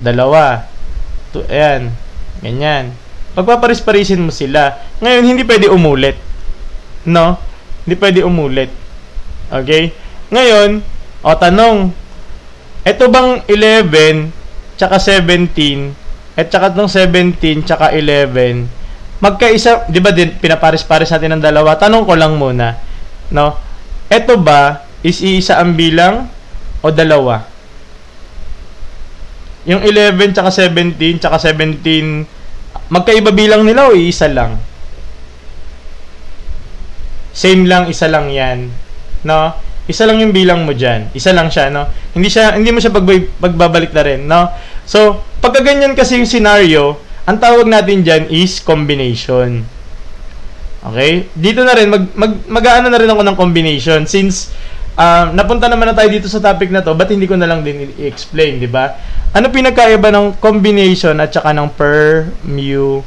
dalawa. Ayan. Ganyan. Pagpaparis-parisin mo sila. Ngayon, hindi pwede umulit. No? Hindi pwede umulit. Okay? Ngayon, tanong. Ito bang 11, tsaka 17, at tsaka itong 17, tsaka 11, magkaisa, di ba din, pinaparis-paris natin ng dalawa? Tanong ko lang muna. No? Ito ba, is iisa ang bilang, o dalawa? Yung 11, tsaka 17, tsaka 17, magkaiba bilang nila o iisa lang? Same lang, isa lang yan. No? Isa lang yung bilang mo dyan. Isa lang siya, no? Hindi mo siya pagbabalik na rin, no? So, pagka ganyan kasi yung scenario, ang tawag natin dyan is combination. Okay? Dito na rin, mag-aano na rin ako ng combination. Since, napunta naman na tayo dito sa topic na to, ba't hindi ko na lang din i-explain, di ba? Ano pinagkaiba ng combination at saka ng permutation?